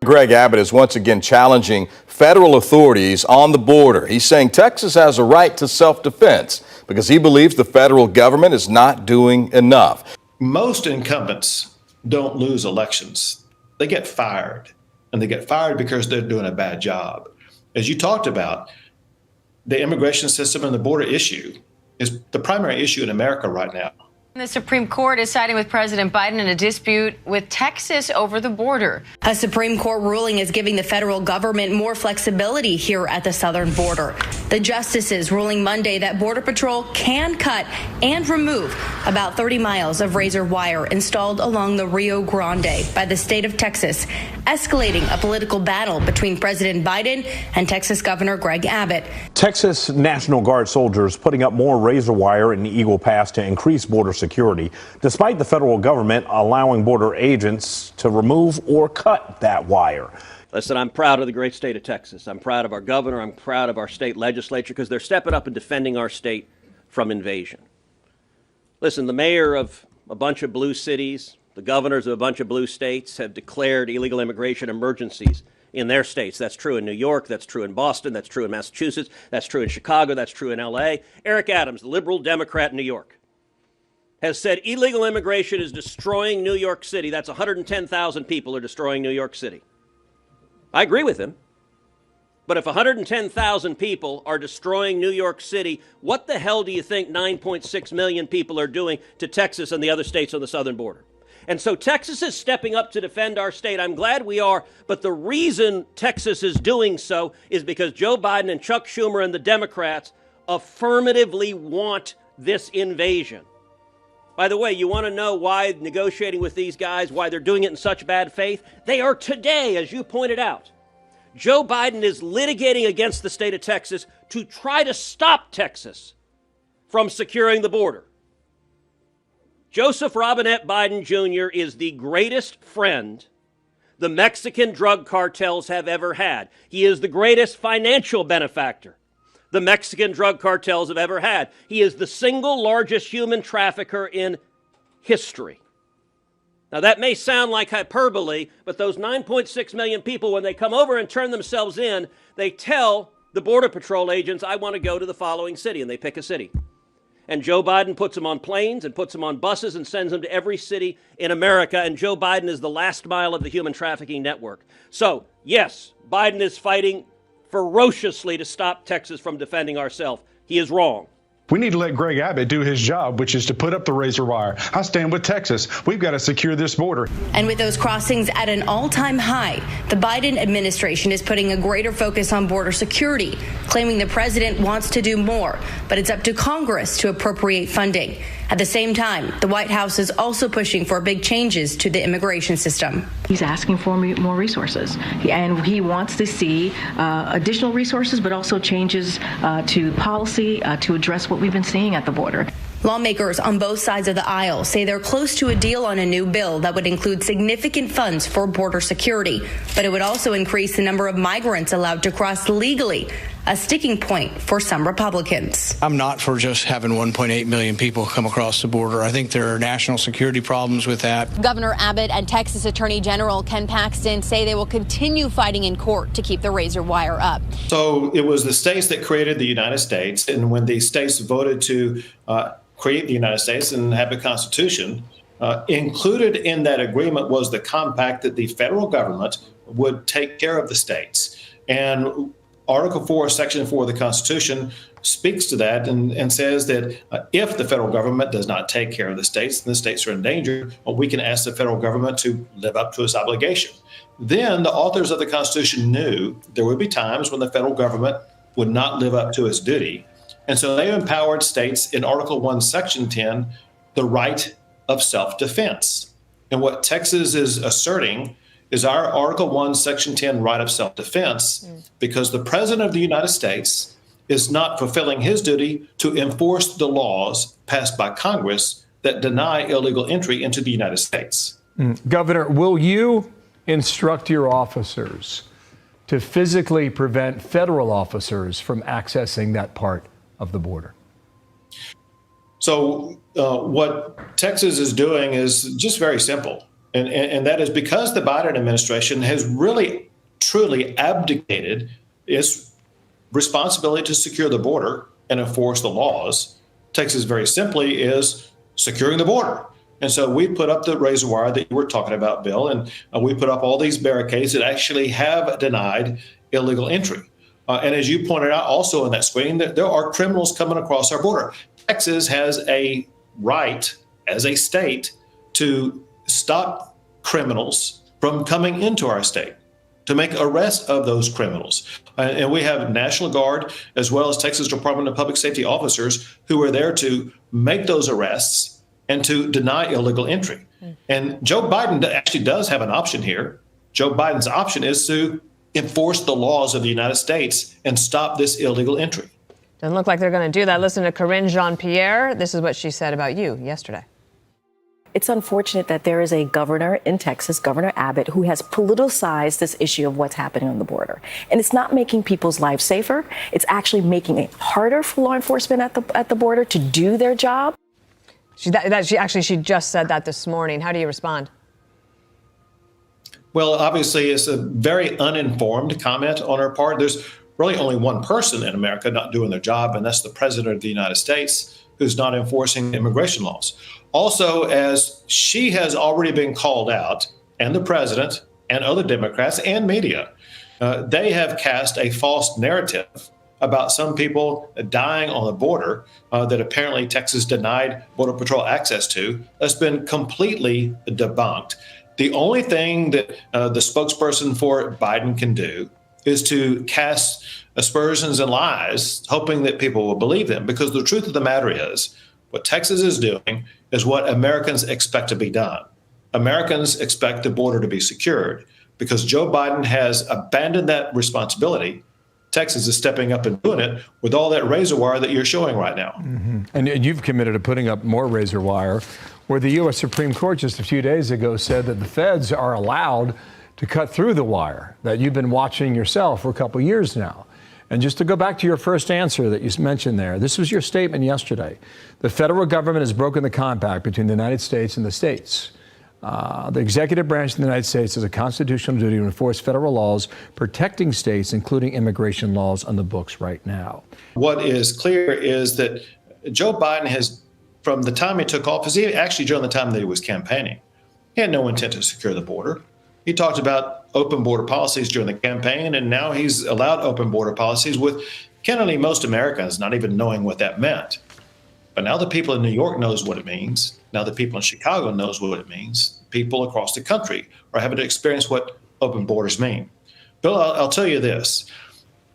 Greg Abbot is once again challenging federal authorities on the border. He's saying Texas has a right to self-defense because he believes the federal government is not doing enough. Most incumbents don't lose elections. They get fired, and they get fired because they're doing a bad job. As you talked about, the immigration system and the border issue is the primary issue in America right now. The Supreme Court is siding with President Biden in a dispute with Texas over the border. A Supreme Court ruling is giving the federal government more flexibility here at the southern border. The justices ruling Monday that Border Patrol can cut and remove about 30 miles of razor wire installed along the Rio Grande by the state of Texas, escalating a political battle between President Biden and Texas Governor Greg Abbott. Texas National Guard soldiers putting up more razor wire in Eagle Pass to increase border security, despite the federal government allowing border agents to remove or cut that wire. Listen, I'm proud of the great state of Texas. I'm proud of our governor. I'm proud of our state legislature because they're stepping up and defending our state from invasion. Listen, the mayor of a bunch of blue cities, the governors of a bunch of blue states have declared illegal immigration emergencies in their states. That's true in New York. That's true in Boston. That's true in Massachusetts. That's true in Chicago. That's true in L.A. Eric Adams, the liberal Democrat in New York, has said illegal immigration is destroying New York City. That's 110,000 people are destroying New York City. I agree with him. But if 110,000 people are destroying New York City, what the hell do you think 9.6 million people are doing to Texas and the other states on the southern border? And so Texas is stepping up to defend our state. I'm glad we are. But the reason Texas is doing so is because Joe Biden and Chuck Schumer and the Democrats affirmatively want this invasion. By the way, you want to know why negotiating with these guys, why they're doing it in such bad faith? They are today, as you pointed out. Joe Biden is litigating against the state of Texas to try to stop Texas from securing the border. Joseph Robinette Biden Jr. is the greatest friend the Mexican drug cartels have ever had. He is the greatest financial benefactor the Mexican drug cartels have ever had. He is the single largest human trafficker in history. Now, that may sound like hyperbole, but those 9.6 million people, when they come over and turn themselves in, they tell the Border Patrol agents, I want to go to the following city, and they pick a city. And Joe Biden puts them on planes and puts them on buses and sends them to every city in America, and Joe Biden is the last mile of the human trafficking network. So, yes, Biden is fighting ferociously to stop Texas from defending ourselves. He is wrong. We need to let Greg Abbott do his job, which is to put up the razor wire. I stand with Texas. We've got to secure this border. And with those crossings at an all-time high, the Biden administration is putting a greater focus on border security, claiming the president wants to do more, but it's up to Congress to appropriate funding. At the same time, the White House is also pushing for big changes to the immigration system. He's asking for more resources, and he wants to see additional resources, but also changes to policy to address what we've been seeing at the border. Lawmakers on both sides of the aisle say they're close to a deal on a new bill that would include significant funds for border security, but it would also increase the number of migrants allowed to cross legally, a sticking point for some Republicans. I'm not for just having 1.8 million people come across the border. I think there are national security problems with that. Governor Abbott and Texas Attorney General Ken Paxton say they will continue fighting in court to keep the razor wire up. So it was the states that created the United States, and when the states voted to create the United States and have a constitution, included in that agreement was the compact that the federal government would take care of the states. And Article 4, Section 4 of the Constitution speaks to that and says that if the federal government does not take care of the states, then the states are in danger, we can ask the federal government to live up to its obligation. Then the authors of the Constitution knew there would be times when the federal government would not live up to its duty. And so they empowered states in Article 1, Section 10, the right of self-defense. And what Texas is asserting is our Article 1, Section 10 right of self-defense, because the President of the United States is not fulfilling his duty to enforce the laws passed by Congress that deny illegal entry into the United States. Governor, will you instruct your officers to physically prevent federal officers from accessing that part of the border? So what Texas is doing is just very simple. And that is because the Biden administration has really, truly abdicated its responsibility to secure the border and enforce the laws. Texas, very simply, is securing the border. And so we put up the razor wire that you were talking about, Bill, and we put up all these barricades that actually have denied illegal entry. And as you pointed out also in that screen, that there are criminals coming across our border. Texas has a right as a state to stop criminals from coming into our state, to make arrests of those criminals. And we have National Guard as well as Texas Department of Public Safety officers who are there to make those arrests and to deny illegal entry. And Joe Biden actually does have an option here. Joe Biden's option is to enforce the laws of the United States and stop this illegal entry. Doesn't look like they're going to do that. Listen to Corinne Jean-Pierre. This is what she said about you yesterday. It's unfortunate that there is a governor in Texas, Governor Abbott, who has politicized this issue of what's happening on the border. And it's not making people's lives safer. It's actually making it harder for law enforcement at the border to do their job. She just said that this morning. How do you respond? Well, obviously, it's a very uninformed comment on her part. There's really only one person in America not doing their job, and that's the president of the United States, who's not enforcing immigration laws. Also, as she has already been called out, and the president and other Democrats and media, they have cast a false narrative about some people dying on the border that apparently Texas denied Border Patrol access to. That's been completely debunked. The only thing that the spokesperson for Biden can do is to cast aspersions and lies, hoping that people will believe them. Because the truth of the matter is, what Texas is doing is what Americans expect to be done. Americans expect the border to be secured. Because Joe Biden has abandoned that responsibility, Texas is stepping up and doing it with all that razor wire that you're showing right now. Mm-hmm. And you've committed to putting up more razor wire, where the U.S. Supreme Court just a few days ago said that the feds are allowed to cut through the wire that you've been watching yourself for a couple of years now. And just to go back to your first answer that you mentioned there, this was your statement yesterday. The federal government has broken the compact between the United States and the states. The executive branch of the United States has a constitutional duty to enforce federal laws protecting states, including immigration laws on the books right now. What is clear is that Joe Biden has, from the time he took office, actually during the time that he was campaigning, he had no intent to secure the border. He talked about open border policies during the campaign, and now he's allowed open border policies with candidly most Americans not even knowing what that meant. But now the people in New York knows what it means. Now the people in Chicago knows what it means. People across the country are having to experience what open borders mean. Bill, I'll tell you this.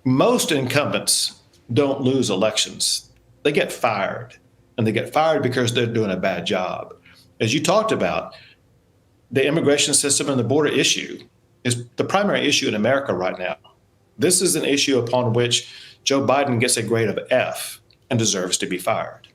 Most incumbents don't lose elections. They get fired, and they get fired because they're doing a bad job. As you talked about, the immigration system and the border issue is the primary issue in America right now. This is an issue upon which Joe Biden gets a grade of F and deserves to be fired.